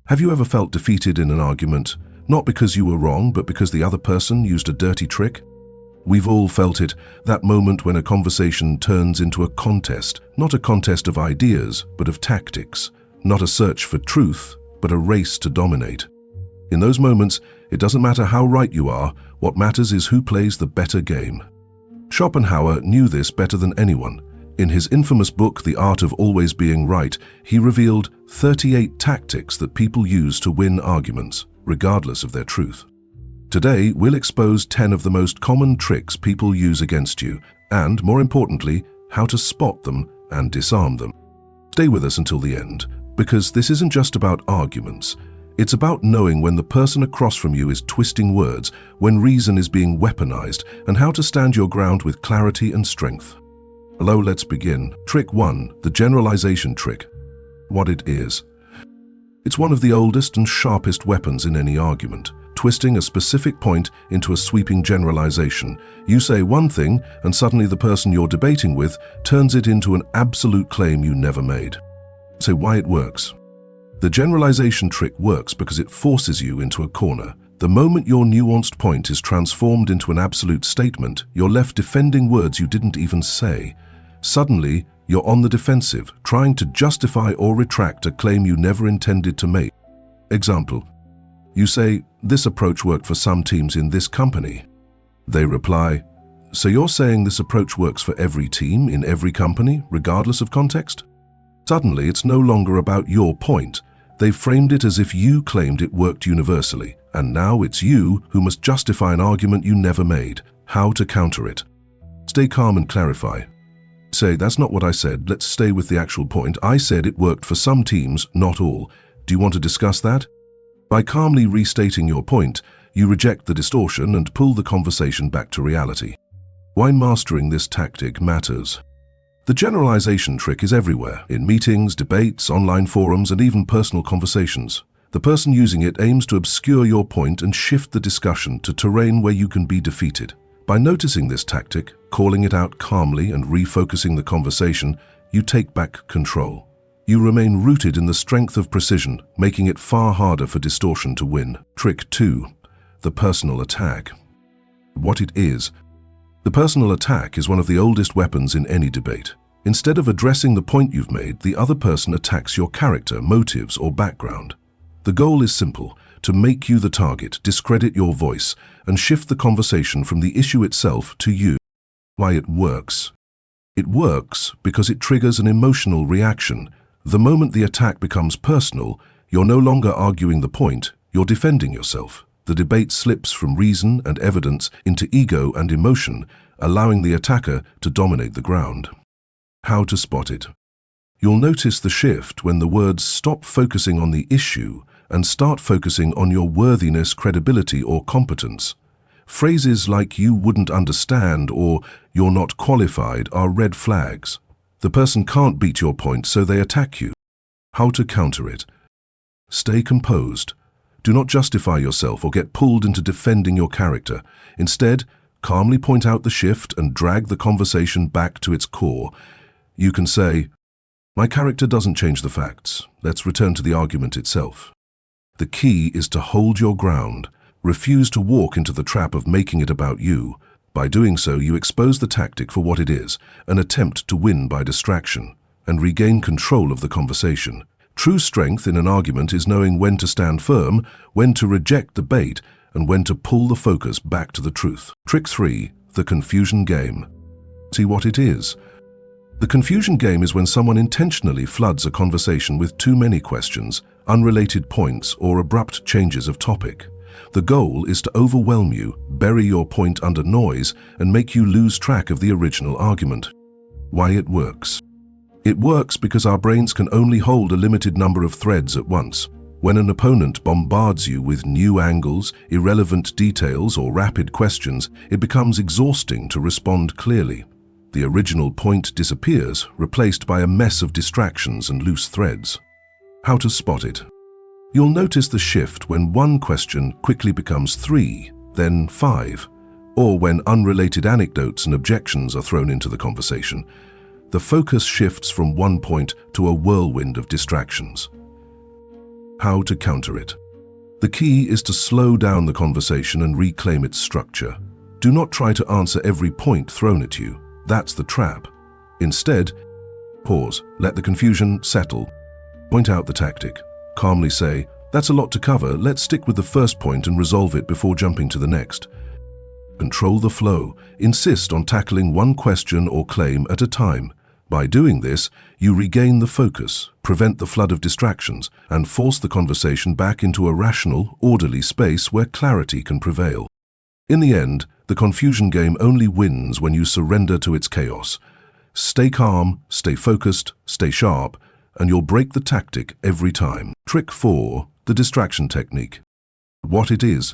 Have you ever felt defeated in an argument, not because you were wrong, but because the other person used a dirty trick? We've all felt it, that moment when a conversation turns into a contest, not a contest of ideas, but of tactics, not a search for truth, but a race to dominate. In those moments, it doesn't matter how right you are, what matters is who plays the better game. Schopenhauer knew this better than anyone. In his infamous book, The Art of Always Being Right, he revealed 38 tactics that people use to win arguments, regardless of their truth. Today, we'll expose 10 of the most common tricks people use against you, and, more importantly, how to spot them and disarm them. Stay with us until the end, because this isn't just about arguments. It's about knowing when the person across from you is twisting words, when reason is being weaponized, and how to stand your ground with clarity and strength. Hello, let's begin. Trick 1, the generalization trick. What it is. It's one of the oldest and sharpest weapons in any argument, twisting a specific point into a sweeping generalization. You say one thing, and suddenly the person you're debating with turns it into an absolute claim you never made. Say why it works. The generalization trick works because it forces you into a corner. The moment your nuanced point is transformed into an absolute statement, you're left defending words you didn't even say. Suddenly, you're on the defensive, trying to justify or retract a claim you never intended to make. Example: you say, "This approach worked for some teams in this company." They reply, "So you're saying this approach works for every team in every company, regardless of context?" Suddenly, it's no longer about your point. They've framed it as if you claimed it worked universally, and now it's you who must justify an argument you never made. How to counter it? Stay calm and clarify. Say, "That's not what I said. Let's stay with the actual point. I said it worked for some teams, not all. Do you want to discuss that?" By calmly restating your point, you reject the distortion and pull the conversation back to reality. Why mastering this tactic matters. The generalization trick is everywhere, in meetings, debates, online forums, and even personal conversations. The person using it aims to obscure your point and shift the discussion to terrain where you can be defeated. By noticing this tactic, calling it out calmly, and refocusing the conversation, you take back control. You remain rooted in the strength of precision, making it far harder for distortion to win. Trick 2, the personal attack. What it is. The personal attack is one of the oldest weapons in any debate. Instead of addressing the point you've made, the other person attacks your character, motives, or background. The goal is simple: to make you the target, discredit your voice, and shift the conversation from the issue itself to you. Why it works. It works because it triggers an emotional reaction. The moment the attack becomes personal, you're no longer arguing the point, you're defending yourself. The debate slips from reason and evidence into ego and emotion, allowing the attacker to dominate the ground. How to spot it. You'll notice the shift when the words stop focusing on the issue and start focusing on your worthiness, credibility, or competence. Phrases like "you wouldn't understand" or "you're not qualified" are red flags. The person can't beat your point, so they attack you. How to counter it. Stay composed. Do not justify yourself or get pulled into defending your character. Instead, calmly point out the shift and drag the conversation back to its core. You can say, "My character doesn't change the facts. Let's return to the argument itself." The key is to hold your ground. Refuse to walk into the trap of making it about you. By doing so, you expose the tactic for what it is, an attempt to win by distraction, and regain control of the conversation. True strength in an argument is knowing when to stand firm, when to reject the bait, and when to pull the focus back to the truth. Trick 3, the confusion game. See what it is. The confusion game is when someone intentionally floods a conversation with too many questions, unrelated points, or abrupt changes of topic. The goal is to overwhelm you, bury your point under noise, and make you lose track of the original argument. Why it works. It works because our brains can only hold a limited number of threads at once. When an opponent bombards you with new angles, irrelevant details, or rapid questions, it becomes exhausting to respond clearly. The original point disappears, replaced by a mess of distractions and loose threads. How to spot it. You'll notice the shift when one question quickly becomes 3, then 5, or when unrelated anecdotes and objections are thrown into the conversation. The focus shifts from one point to a whirlwind of distractions. How to counter it. The key is to slow down the conversation and reclaim its structure. Do not try to answer every point thrown at you. That's the trap. Instead, pause, let the confusion settle. Point out the tactic. Calmly say, "That's a lot to cover, let's stick with the first point and resolve it before jumping to the next." Control the flow. Insist on tackling one question or claim at a time. By doing this, you regain the focus, prevent the flood of distractions, and force the conversation back into a rational, orderly space where clarity can prevail. In the end, the confusion game only wins when you surrender to its chaos. Stay calm, stay focused, stay sharp, and you'll break the tactic every time. Trick 4. The distraction technique. What it is.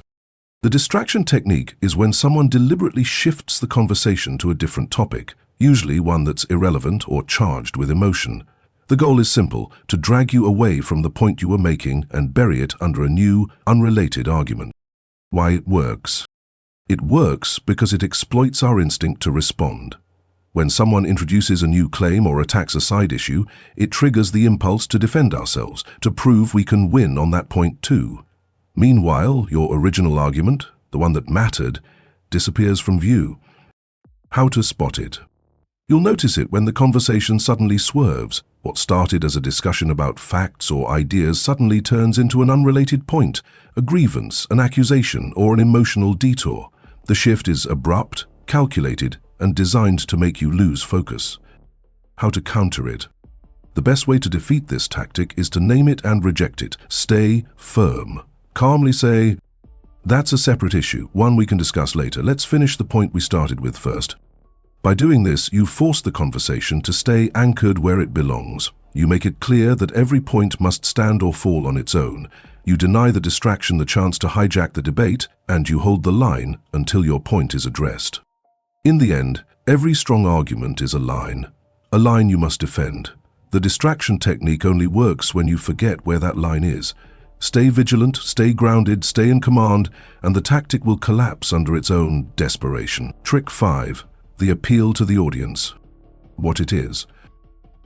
The distraction technique is when someone deliberately shifts the conversation to a different topic, usually one that's irrelevant or charged with emotion. The goal is simple, to drag you away from the point you were making and bury it under a new, unrelated argument. Why it works. It works because it exploits our instinct to respond. When someone introduces a new claim or attacks a side issue, it triggers the impulse to defend ourselves, to prove we can win on that point too. Meanwhile, your original argument, the one that mattered, disappears from view. How to spot it. You'll notice it when the conversation suddenly swerves. What started as a discussion about facts or ideas suddenly turns into an unrelated point, a grievance, an accusation, or an emotional detour. The shift is abrupt, calculated, and designed to make you lose focus. How to counter it. The best way to defeat this tactic is to name it and reject it. Stay firm. Calmly say, "That's a separate issue, one we can discuss later. Let's finish the point we started with first." By doing this, you force the conversation to stay anchored where it belongs. You make it clear that every point must stand or fall on its own. You deny the distraction the chance to hijack the debate, and you hold the line until your point is addressed. In the end, every strong argument is a line you must defend. The distraction technique only works when you forget where that line is. Stay vigilant, stay grounded, stay in command, and the tactic will collapse under its own desperation. Trick 5. The appeal to the audience. What it is.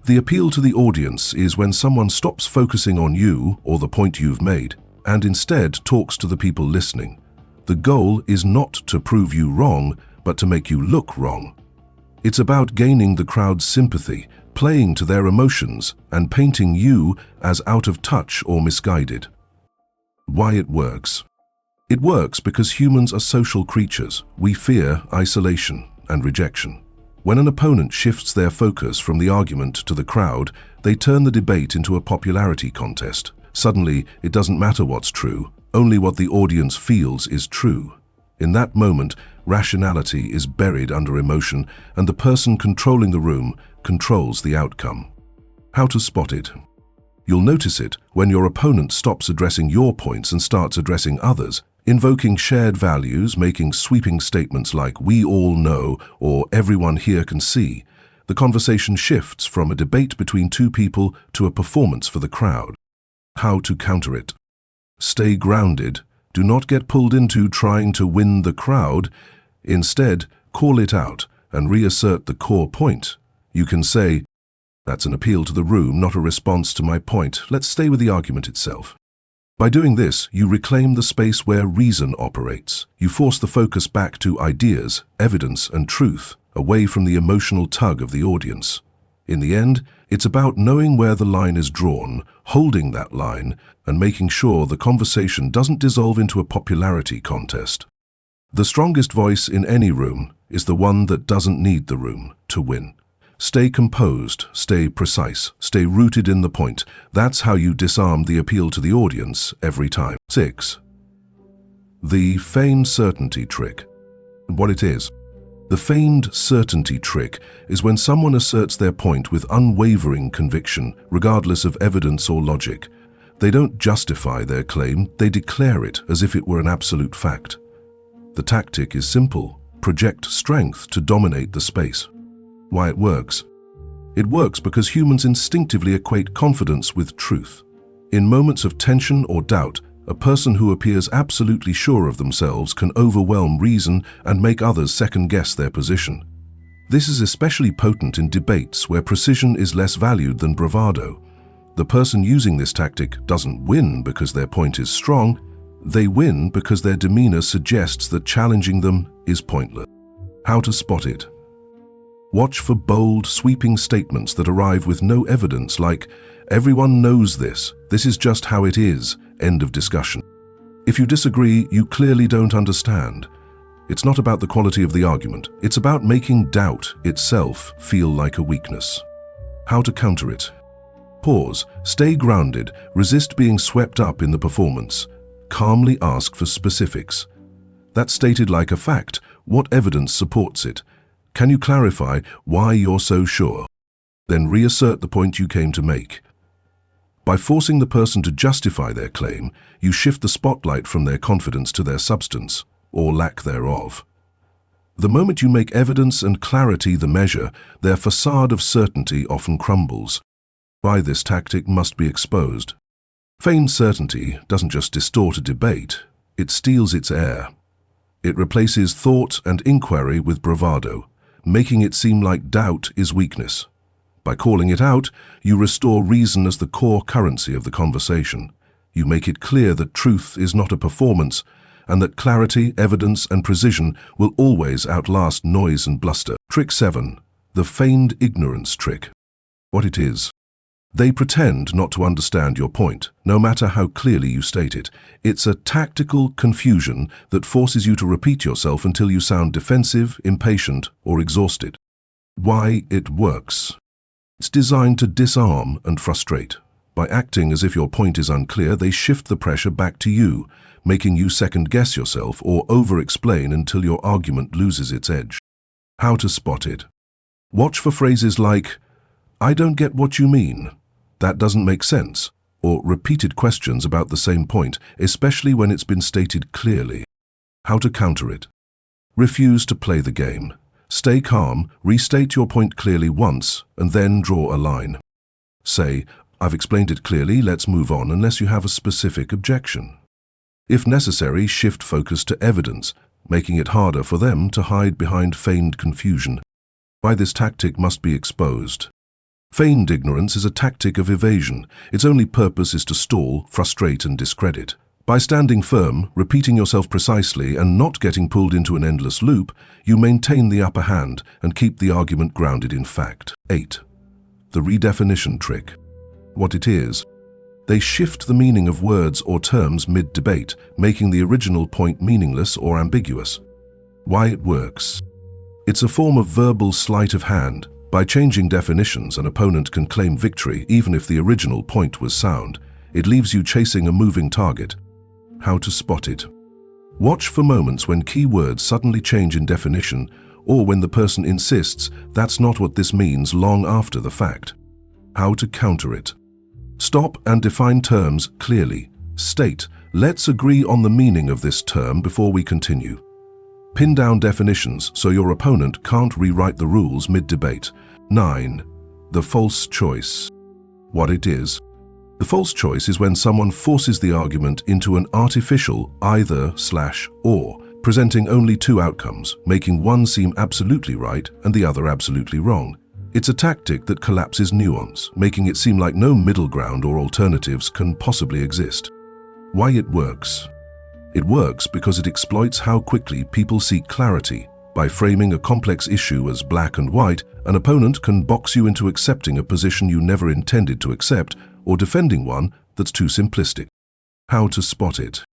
The appeal to the audience is when someone stops focusing on you or the point you've made, and instead talks to the people listening. The goal is not to prove you wrong, but to make you look wrong. It's about gaining the crowd's sympathy, playing to their emotions, and painting you as out of touch or misguided. Why it works. It works because humans are social creatures. We fear isolation and rejection. When an opponent shifts their focus from the argument to the crowd, they turn the debate into a popularity contest. Suddenly, it doesn't matter what's true, only what the audience feels is true. In that moment, rationality is buried under emotion, and the person controlling the room controls the outcome. How to spot it. You'll notice it when your opponent stops addressing your points and starts addressing others, invoking shared values, making sweeping statements like "we all know" or "everyone here can see." The conversation shifts from a debate between two people to a performance for the crowd. How to counter it. Stay grounded. Do not get pulled into trying to win the crowd. Instead, call it out and reassert the core point. You can say, "That's an appeal to the room, not a response to my point. Let's stay with the argument itself." By doing this, you reclaim the space where reason operates. You force the focus back to ideas, evidence, and truth, away from the emotional tug of the audience. In the end, it's about knowing where the line is drawn, holding that line, and making sure the conversation doesn't dissolve into a popularity contest. The strongest voice in any room is the one that doesn't need the room to win. Stay composed, stay precise, stay rooted in the point. That's how you disarm the appeal to the audience every time. 6. The feigned certainty trick. What it is. The feigned certainty trick is when someone asserts their point with unwavering conviction, regardless of evidence or logic. They don't justify their claim, they declare it as if it were an absolute fact. The tactic is simple: project strength to dominate the space. Why it works. It works because humans instinctively equate confidence with truth. In moments of tension or doubt, a person who appears absolutely sure of themselves can overwhelm reason and make others second-guess their position. This is especially potent in debates where precision is less valued than bravado. The person using this tactic doesn't win because their point is strong, they win because their demeanor suggests that challenging them is pointless. How to spot it? Watch for bold, sweeping statements that arrive with no evidence, like, "Everyone knows this, this is just how it is, end of discussion." If you disagree, you clearly don't understand. It's not about the quality of the argument, it's about making doubt itself feel like a weakness. How to counter it? Pause, stay grounded, resist being swept up in the performance. Calmly ask for specifics. That's stated like a fact. What evidence supports it? Can you clarify why you're so sure? Then reassert the point you came to make. By forcing the person to justify their claim, you shift the spotlight from their confidence to their substance, or lack thereof. The moment you make evidence and clarity the measure, their facade of certainty often crumbles. Why this tactic must be exposed. Feigned certainty doesn't just distort a debate, it steals its air. It replaces thought and inquiry with bravado, making it seem like doubt is weakness. By calling it out, you restore reason as the core currency of the conversation. You make it clear that truth is not a performance, and that clarity, evidence, and precision will always outlast noise and bluster. Trick 7. The feigned ignorance trick. What it is. They pretend not to understand your point, no matter how clearly you state it. It's a tactical confusion that forces you to repeat yourself until you sound defensive, impatient, or exhausted. Why it works. It's designed to disarm and frustrate. By acting as if your point is unclear, they shift the pressure back to you, making you second-guess yourself or over-explain until your argument loses its edge. How to spot it. Watch for phrases like, "I don't get what you mean," "That doesn't make sense," or repeated questions about the same point, especially when it's been stated clearly. How to counter it. Refuse to play the game. Stay calm, restate your point clearly once, and then draw a line. Say, "I've explained it clearly, let's move on unless you have a specific objection." If necessary, shift focus to evidence, making it harder for them to hide behind feigned confusion. Why this tactic must be exposed. Feigned ignorance is a tactic of evasion. Its only purpose is to stall, frustrate, and discredit. By standing firm, repeating yourself precisely, and not getting pulled into an endless loop, you maintain the upper hand and keep the argument grounded in fact. 8. The redefinition trick. What it is. They shift the meaning of words or terms mid-debate, making the original point meaningless or ambiguous. Why it works. It's a form of verbal sleight of hand. By changing definitions, an opponent can claim victory even if the original point was sound. It leaves you chasing a moving target. How to spot it. Watch for moments when key words suddenly change in definition, or when the person insists, "That's not what this means," long after the fact. How to counter it. Stop and define terms clearly. State, "Let's agree on the meaning of this term before we continue." Pin down definitions so your opponent can't rewrite the rules mid-debate. 9. The false choice. What it is. The false choice is when someone forces the argument into an artificial either/or, presenting only two outcomes, making one seem absolutely right and the other absolutely wrong. It's a tactic that collapses nuance, making it seem like no middle ground or alternatives can possibly exist. Why it works. It works because it exploits how quickly people seek clarity. By framing a complex issue as black and white, an opponent can box you into accepting a position you never intended to accept or defending one that's too simplistic. How to spot it.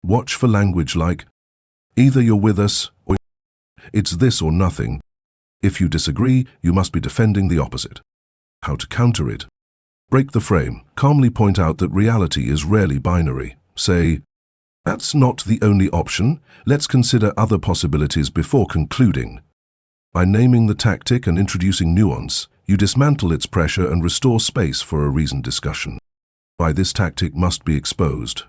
Watch for language like, "Either you're with us or it's this or nothing. If you disagree, you must be defending the opposite." How to counter it. Break the frame. Calmly point out that reality is rarely binary. Say, "That's not the only option. Let's consider other possibilities before concluding." By naming the tactic and introducing nuance, you dismantle its pressure and restore space for a reasoned discussion. Why this tactic must be exposed.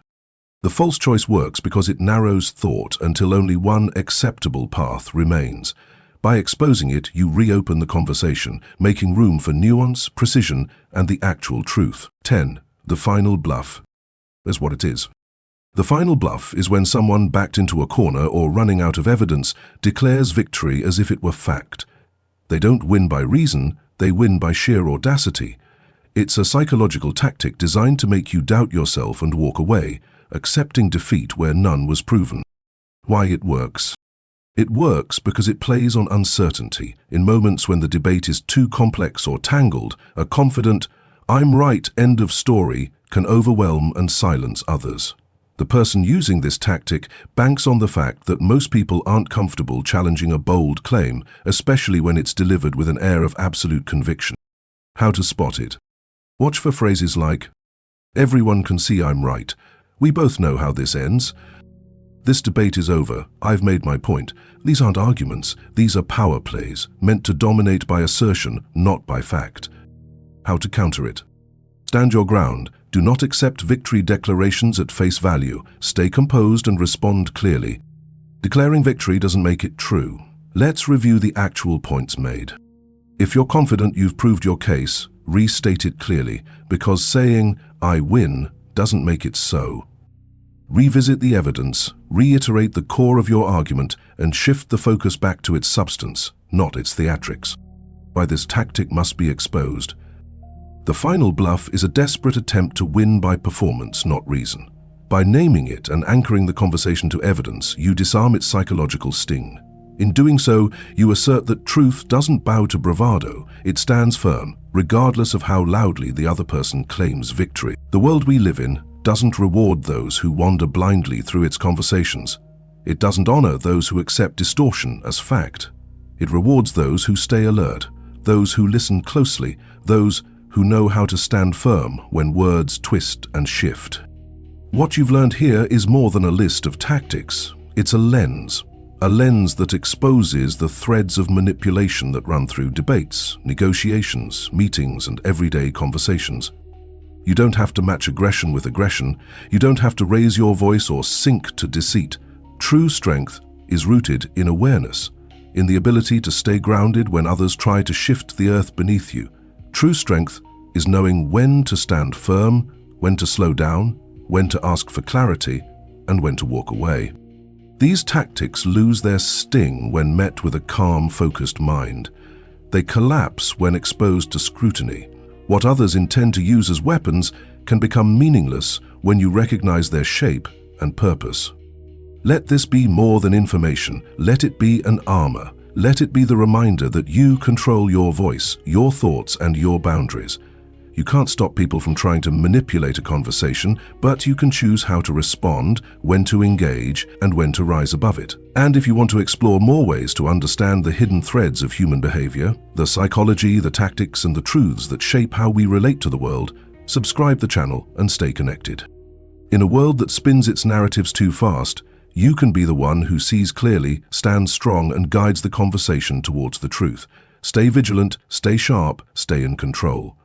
The false choice works because it narrows thought until only one acceptable path remains. By exposing it, you reopen the conversation, making room for nuance, precision, and the actual truth. 10. The final bluff. Is what it is. The final bluff is when someone, backed into a corner or running out of evidence, declares victory as if it were fact. They don't win by reason, they win by sheer audacity. It's a psychological tactic designed to make you doubt yourself and walk away, accepting defeat where none was proven. Why it works? It works because it plays on uncertainty. In moments when the debate is too complex or tangled, a confident, "I'm right, end of story," can overwhelm and silence others. The person using this tactic banks on the fact that most people aren't comfortable challenging a bold claim, especially when it's delivered with an air of absolute conviction. How to spot it? Watch for phrases like, "Everyone can see I'm right. We both know how this ends. This debate is over. I've made my point." These aren't arguments. These are power plays, meant to dominate by assertion, not by fact. How to counter it? Stand your ground. Do not accept victory declarations at face value. Stay composed and respond clearly. Declaring victory doesn't make it true. Let's review the actual points made. If you're confident you've proved your case, restate it clearly, because saying, "I win," doesn't make it so. Revisit the evidence, reiterate the core of your argument, and shift the focus back to its substance, not its theatrics. Why this tactic must be exposed. The final bluff is a desperate attempt to win by performance, not reason. By naming it and anchoring the conversation to evidence, you disarm its psychological sting. In doing so, you assert that truth doesn't bow to bravado, it stands firm, regardless of how loudly the other person claims victory. The world we live in doesn't reward those who wander blindly through its conversations. It doesn't honor those who accept distortion as fact. It rewards those who stay alert, those who listen closely, those who know how to stand firm when words twist and shift. What you've learned here is more than a list of tactics. It's a lens that exposes the threads of manipulation that run through debates, negotiations, meetings, and everyday conversations. You don't have to match aggression with aggression. You don't have to raise your voice or sink to deceit. True strength is rooted in awareness, in the ability to stay grounded when others try to shift the earth beneath you. True strength is knowing when to stand firm, when to slow down, when to ask for clarity, and when to walk away. These tactics lose their sting when met with a calm, focused mind. They collapse when exposed to scrutiny. What others intend to use as weapons can become meaningless when you recognize their shape and purpose. Let this be more than information. Let it be an armor. Let it be the reminder that you control your voice, your thoughts, and your boundaries. You can't stop people from trying to manipulate a conversation, but you can choose how to respond, when to engage, and when to rise above it. And if you want to explore more ways to understand the hidden threads of human behavior, the psychology, the tactics, and the truths that shape how we relate to the world, subscribe the channel and stay connected. In a world that spins its narratives too fast, you can be the one who sees clearly, stands strong, and guides the conversation towards the truth. Stay vigilant, stay sharp, stay in control.